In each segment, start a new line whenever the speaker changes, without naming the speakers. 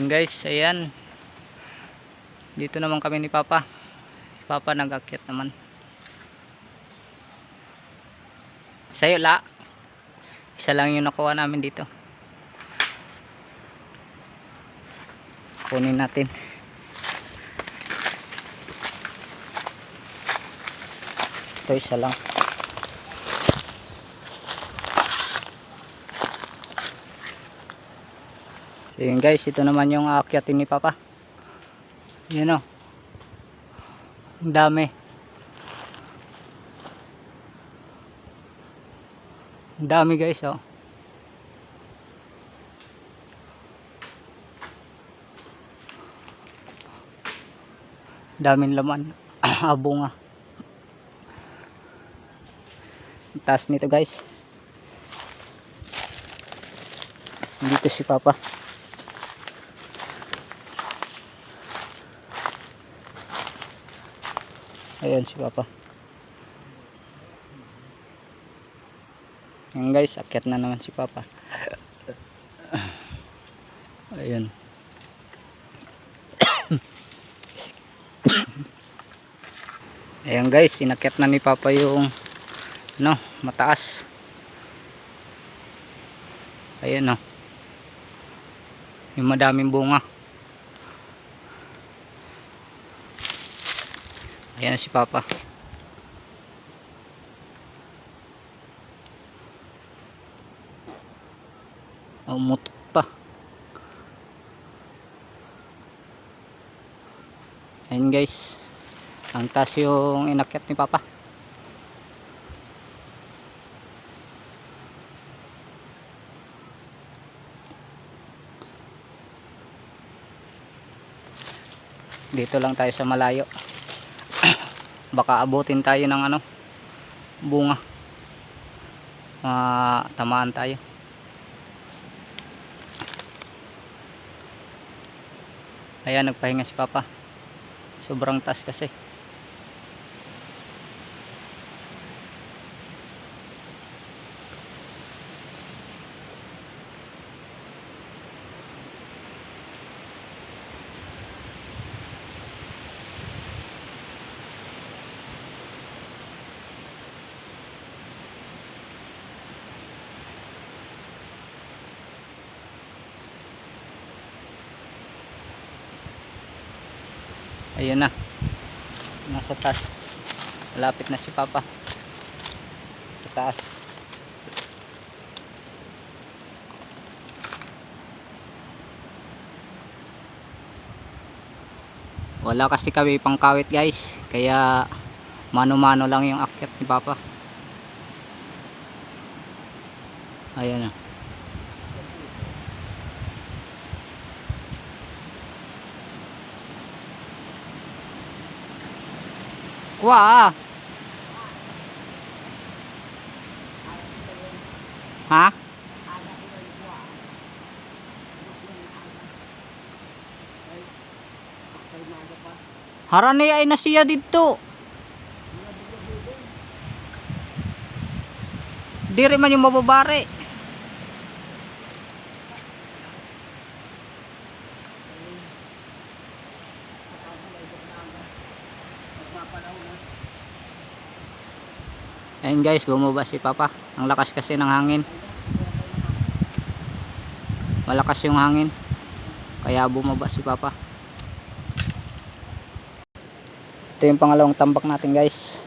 Ayan guys, ayan. Dito naman kami ni Papa. Si Papa nag-akyat naman. Sa'yo la. Isa lang yung nakuha namin dito. Kunin natin. Ito isa lang. So yun guys, ito naman yung aakyatin ni Papa. Yun o. Ang dami. Ang dami guys o. Daming laman. Abunga. Ang taas nito guys. Dito si Papa. Ayan si Papa. Ayan guys, akyat na naman si Papa. Ayan. Ayan guys, inakyat na ni Papa yung mataas. Ayan o. Yung madaming bunga. Ayan si Papa. Umutot pa. Ayan guys. Ang taas yung inakyat ni Papa. Dito lang tayo sa malayo. Baka abutin tayo ng bunga. Tamaan tayo. Ayan, nagpahinga si Papa. Sobrang taas kasi. Ayun na. Nasa taas. Malapit na si Papa. Sa taas. Wala kasi kami pang kawit guys. Kaya mano-mano lang yung akyat ni Papa. Ayun na. Kuha ha? Harani ay na siya dito. Diri man yung mababari. Ayun guys, bumaba si Papa. Ang lakas kasi ng hangin. Malakas yung hangin. Kaya bumaba si Papa. Ito yung pangalawang tambak natin guys.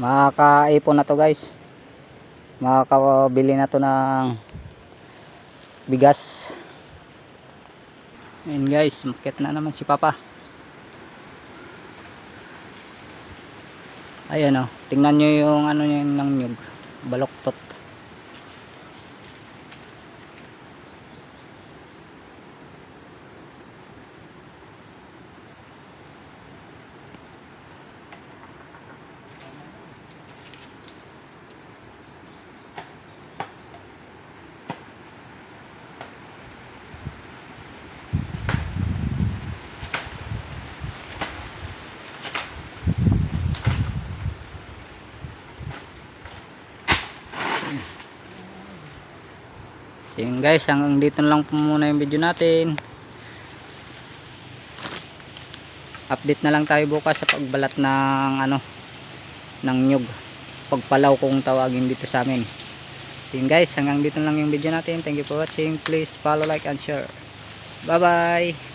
Makakaipon na to guys. Makakabili na to ng bigas. Ayun guys, makit na naman si Papa. Ayan o, tingnan nyo yung niya ng nyug, baloktot. So yun guys, hanggang dito na lang po muna yung video natin. Update na lang tayo bukas sa pagbalat ng ng nyug, pagpalaw kung tawagin dito sa amin. So yun guys, hanggang dito na lang yung video natin. Thank you for watching. Please follow, like and share. Bye bye.